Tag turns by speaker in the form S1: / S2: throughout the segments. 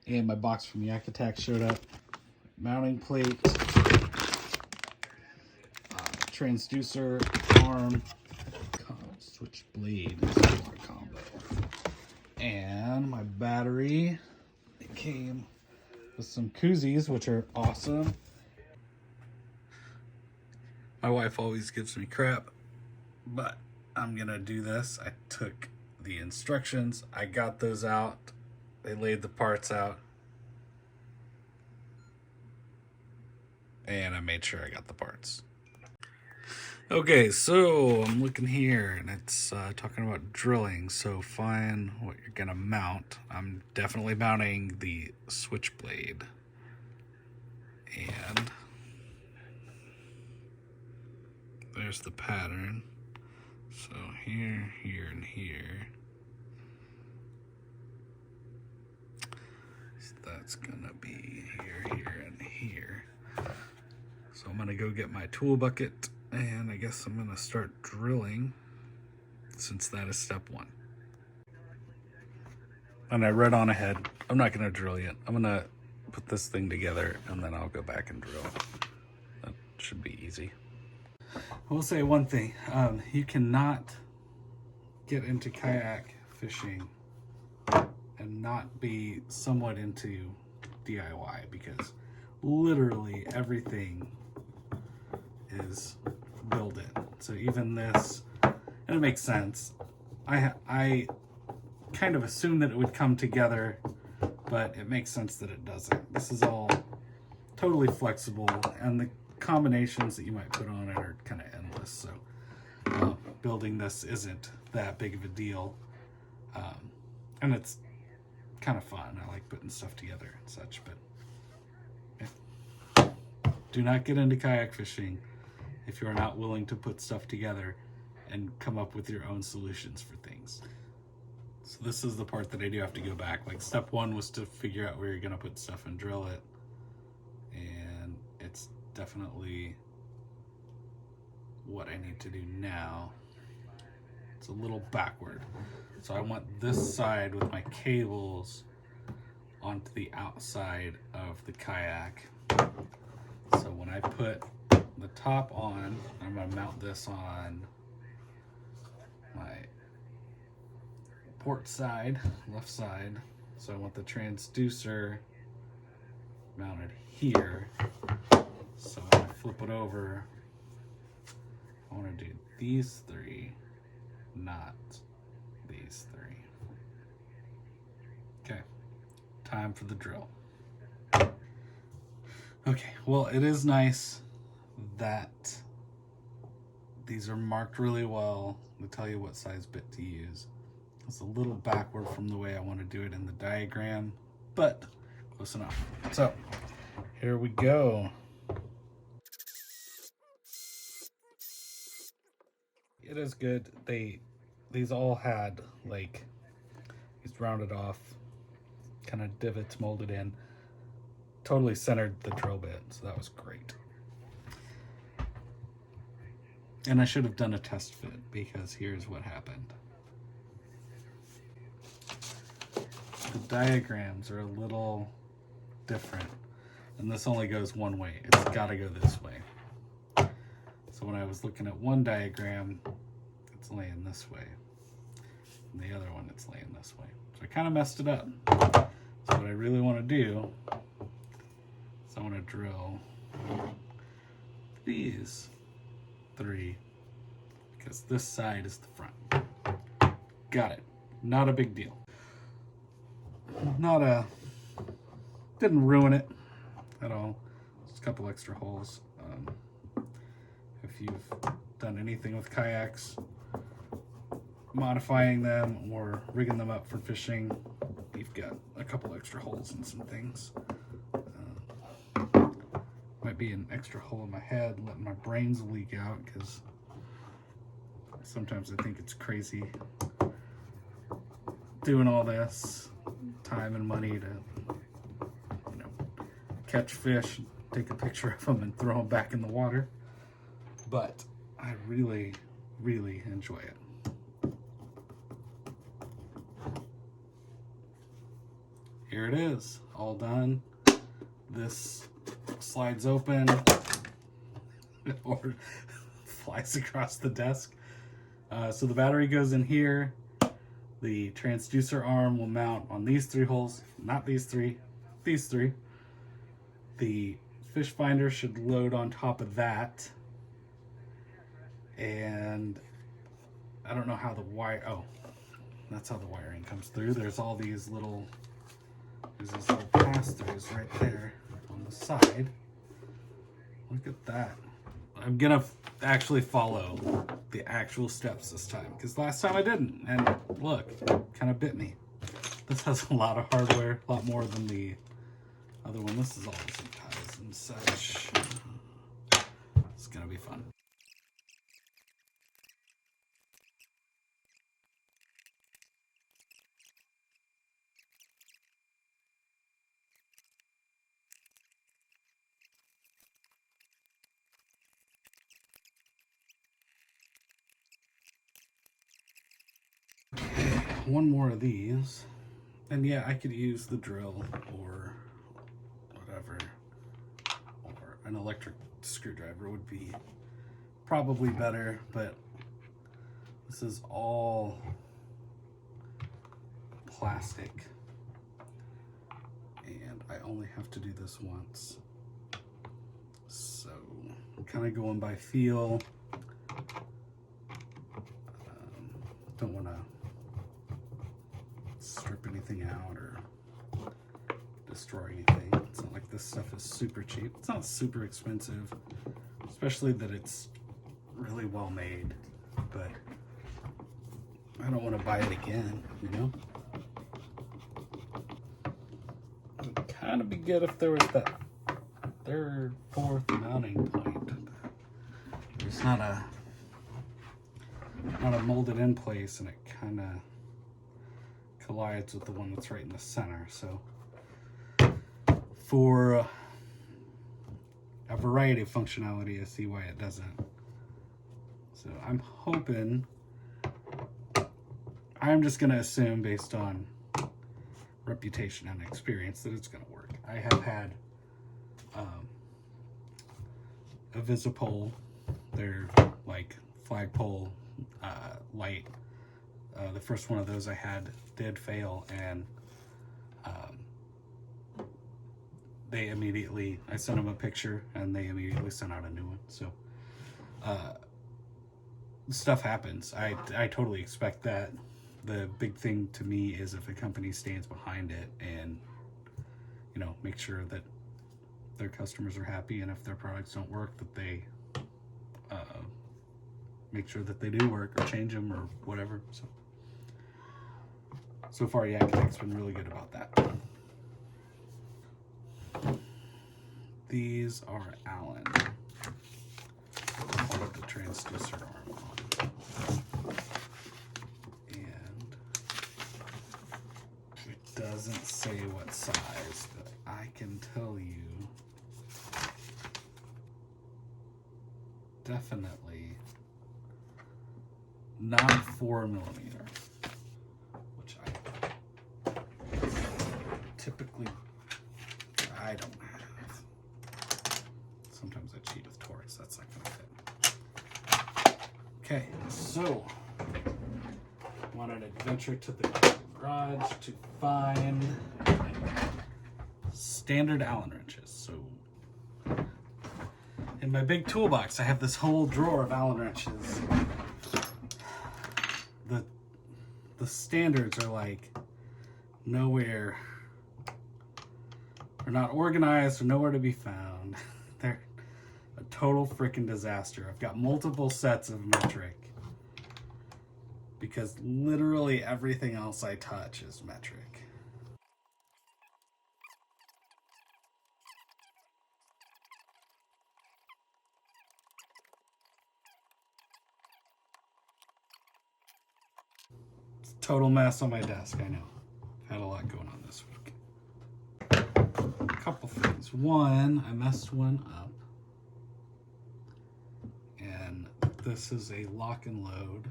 S1: And my box from YakAttack showed up. Mounting plate, transducer, arm, switchblade, combo, and my battery. It came with some koozies, which are awesome. My wife always gives me crap, but I'm gonna do this. I took the instructions, I got those out, they laid the parts out, and I made sure I got the parts. Okay, so I'm looking here, and it's talking about drilling, so find what you're gonna mount. I'm definitely mounting the switchblade, and there's the pattern. So here, here, and here. So that's gonna be here, here, and here. So I'm gonna go get my tool bucket, and I guess I'm gonna start drilling, since that is step one. And I read on ahead, I'm not gonna drill yet. I'm gonna put this thing together, and then I'll go back and drill. That should be easy. I will say one thing, you cannot get into kayak fishing and not be somewhat into DIY, because literally everything is built in. So even this, and it makes sense. I kind of assumed that it would come together, but it makes sense that it doesn't. This is all totally flexible, and the combinations that you might put on it are kind of endless. So building this isn't that big of a deal, and it's kind of fun. I like putting stuff together and such, but yeah. Do not get into kayak fishing if you're not willing to put stuff together and come up with your own solutions for things. So this is the part that I do have to go back. Like, step one was to figure out where you're gonna put stuff and drill it, and it's definitely what I need to do now. It's a little backward. So I want this side with my cables onto the outside of the kayak. So when I put the top on, I'm gonna mount this on my port side, left side. So I want the transducer mounted here. So when I flip it over, I want to do these three, not these three. Okay, time for the drill. Okay, well, it is nice that these are marked really well. They tell you what size bit to use. It's a little backward from the way I want to do it in the diagram, but close enough. So here we go. It is good. These all had like these rounded off kind of divots molded in. Totally centered the drill bit, so that was great. And I should have done a test fit, because here's what happened. The diagrams are a little different, and this only goes one way. It's got to go this way. So when I was looking at one diagram, it's laying this way, and the other one, it's laying this way. So I kind of messed it up. So what I really want to do is I want to drill these three, because this side is the front. Got it. Not a big deal. Didn't ruin it at all. Just a couple extra holes. If you've done anything with kayaks, modifying them or rigging them up for fishing, you've got a couple extra holes in some things. Might be an extra hole in my head, letting my brains leak out, because sometimes I think it's crazy doing all this time and money to, catch fish, take a picture of them, and throw them back in the water. But I really, really enjoy it. here it is, all done. This slides open or flies across the desk. So the battery goes in here. The transducer arm will mount on these 3 holes, not these 3, these 3. The fish finder should load on top of that. And I don't know how the wire, oh, that's how the wiring comes through. There's all these little, there's these little pass-throughs right there on the side. Look at that. I'm gonna actually follow the actual steps this time, because last time I didn't, and look, kind of bit me. This has a lot of hardware, a lot more than the other one. This is all zip ties and such. It's gonna be fun. One more of these, and yeah, I could use the drill or whatever, or an electric screwdriver would be probably better, but this is all plastic and I only have to do this once, so I'm kind of going by feel. Don't want to strip anything out or destroy anything. It's not like this stuff is super cheap. It's not super expensive, especially that it's really well made, but I don't want to buy it again, you know? It would kind of be good if there was that third, fourth mounting point. There's not a molded in place, and it kind of collides with the one that's right in the center. So for a variety of functionality, I see why it doesn't. So I'm hoping, I'm just going to assume based on reputation and experience that it's going to work. I have had a Visipole, they're like flagpole light. The first one of those I had did fail, and they immediately, I sent them a picture and they immediately sent out a new one. So stuff happens. I totally expect that. The big thing to me is if a company stands behind it and, you know, make sure that their customers are happy, and if their products don't work, that they make sure that they do work or change them or whatever. So far, YakAttack's been really good about that. These are Allen. I'll put the transducer arm on. And it doesn't say what size, but I can tell you definitely not 4mm, which I typically, I don't have. Sometimes I cheat with Torx, that's not gonna fit. Okay, so I'm on an adventure to the garage to find standard Allen wrenches. So in my big toolbox, I have this whole drawer of Allen wrenches. The standards are like nowhere, they're not organized or nowhere to be found. They're a total freaking disaster. I've got multiple sets of metric because literally everything else I touch is metric. Total mess on my desk, I know. Had a lot going on this week. A couple things. One, I messed one up. And this is a lock and load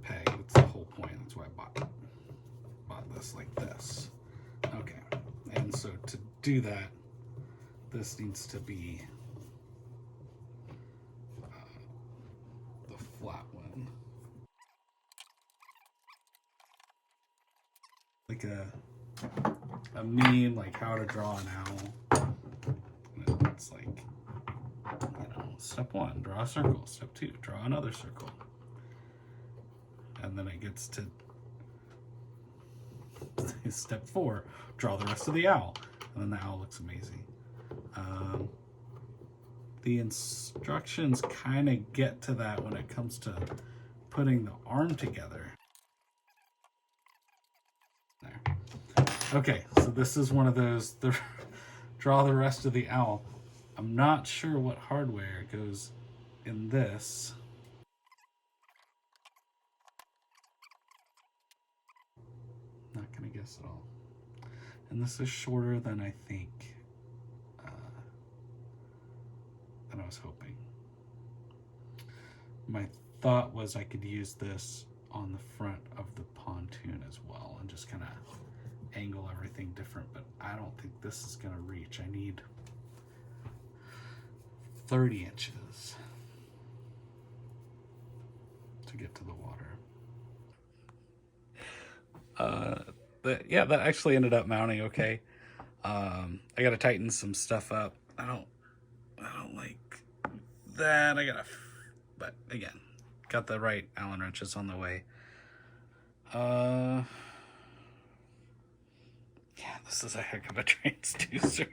S1: peg. That's the whole point. That's why I bought this like this. Okay, and so to do that, this needs to be the flat one. Like a meme, like how to draw an owl. And it's like, you know, step 1, draw a circle. Step 2, draw another circle. And then it gets to step 4, draw the rest of the owl. And then the owl looks amazing. The instructions kind of get to that when it comes to putting the arm together. There. Okay, so this is one of those, draw the rest of the owl. I'm not sure what hardware goes in this. Not gonna guess at all. And this is shorter than I think, than I was hoping. My thought was I could use this on the front of the pontoon as well and just kind of angle everything different, but I don't think this is gonna reach. I need 30 inches to get to the water. Yeah, that actually ended up mounting okay. I gotta tighten some stuff up. I don't like that. But again, got the right Allen wrenches on the way. Yeah, this is a heck of a transducer.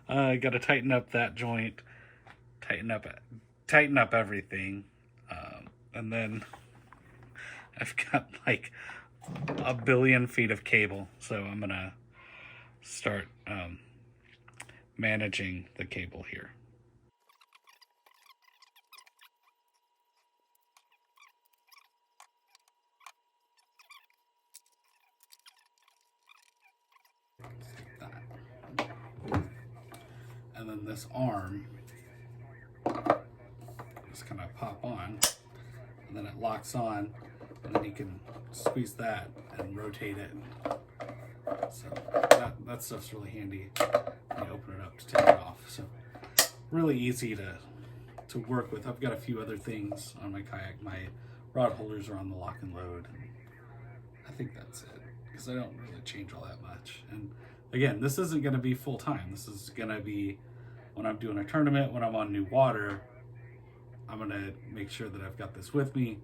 S1: I gotta tighten up that joint, tighten up everything, and then I've got like a billion feet of cable, so I'm gonna start managing the cable here. And then this arm just kind of pop on, and then it locks on, and then you can squeeze that and rotate it. So that stuff's really handy when you open it up to take it off. So really easy to work with. I've got a few other things on my kayak. My rod holders are on the lock and load. I think that's it, because I don't really change all that much. And again, this isn't going to be full time. This is going to be when I'm doing a tournament, when I'm on new water. I'm going to make sure that I've got this with me.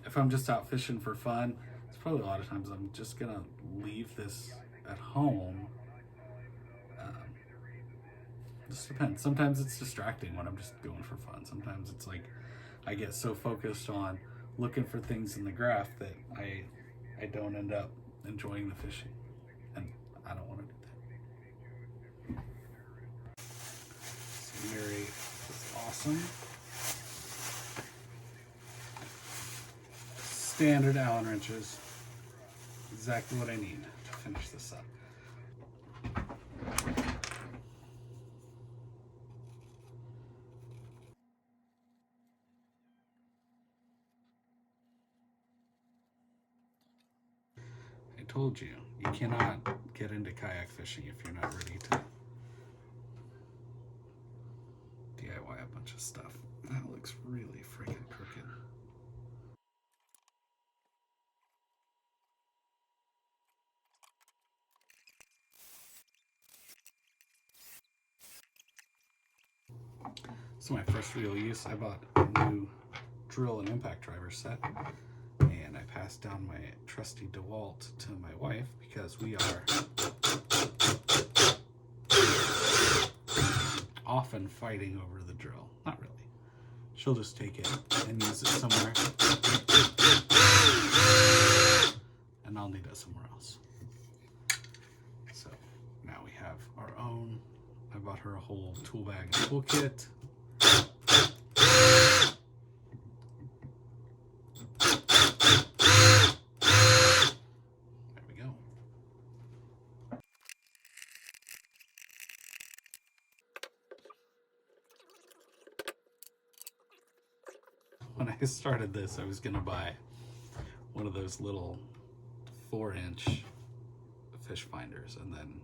S1: If I'm just out fishing for fun, it's probably a lot of times I'm just going to leave this at home. Just depends. Sometimes it's distracting when I'm just going for fun. Sometimes it's like I get so focused on looking for things in the graph that I don't end up enjoying the fishing, and I don't want to do that. So Mary is awesome. Standard Allen wrenches, exactly what I need to finish this up. I told you, you cannot get into kayak fishing if you're not ready to DIY a bunch of stuff. That looks really freaking crooked. So my first real use, I bought a new drill and impact driver set, and I passed down my trusty DeWalt to my wife because we are often fighting over the drill. Not really. She'll just take it and use it somewhere, and I'll need it somewhere else. So now we have our own. I bought her a whole tool bag and toolkit. There we go. When I started this, I was gonna buy one of those little 4-inch fish finders, and then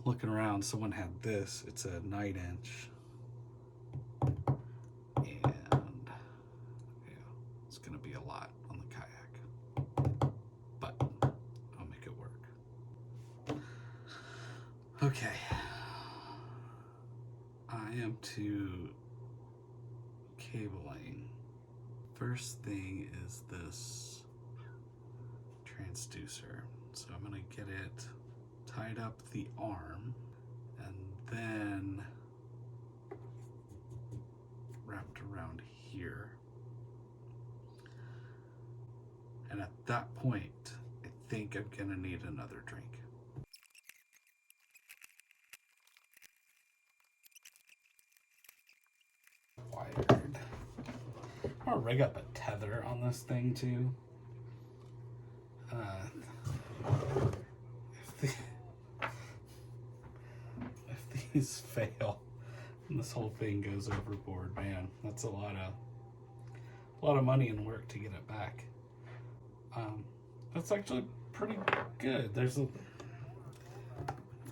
S1: looking around, someone had this. It's a 9-inch, and yeah, it's gonna be a lot on the kayak, but I'll make it work. Okay, I am to cabling. First thing is this transducer. So I'm gonna get it tied up the arm and then wrapped around here. And at that point, I think I'm gonna need another drink. Wired. I'm gonna rig up a tether on this thing too. If these fail and this whole thing goes overboard, man, that's a lot of money and work to get it back. That's actually pretty good. It's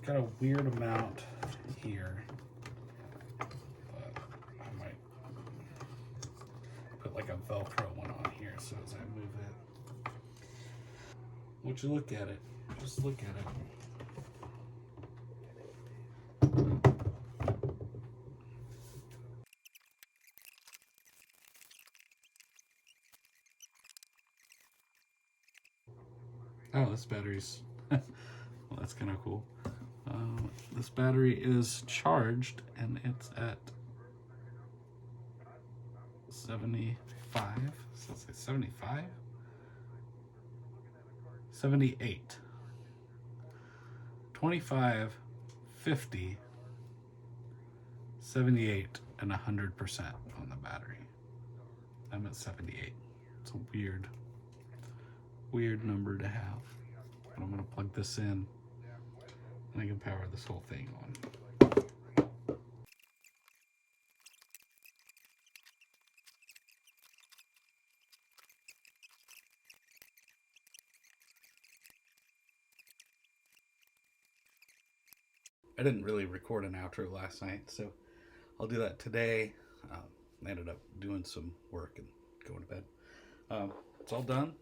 S1: got a weird amount here, but I might put like a Velcro one on here so as I move it. Would you look at it? Just look at it. Oh, this battery's, well, that's kind of cool. This battery is charged and it's at 75. So it's like 75? 78. 25, 50, 78, and 100% on the battery. I'm at 78. It's a weird number to have. But I'm gonna plug this in and I can power this whole thing on. I didn't really record an outro last night, so I'll do that today. I ended up doing some work and going to bed. It's all done.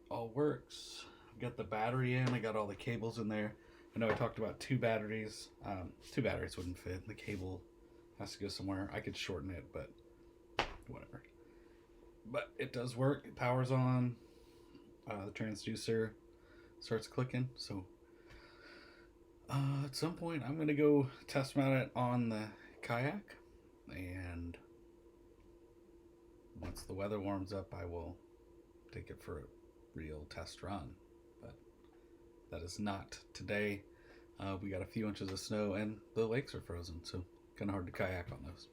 S1: All works. I've got the battery in. I got all the cables in there. I know I talked about 2 batteries. 2 batteries wouldn't fit. The cable has to go somewhere. I could shorten it, but whatever. But it does work. It powers on. The transducer starts clicking. So at some point, I'm going to go test mount it on the kayak. And once the weather warms up, I will take it for a real test run. But that is not today. We got a few inches of snow and the lakes are frozen, so kind of hard to kayak on those.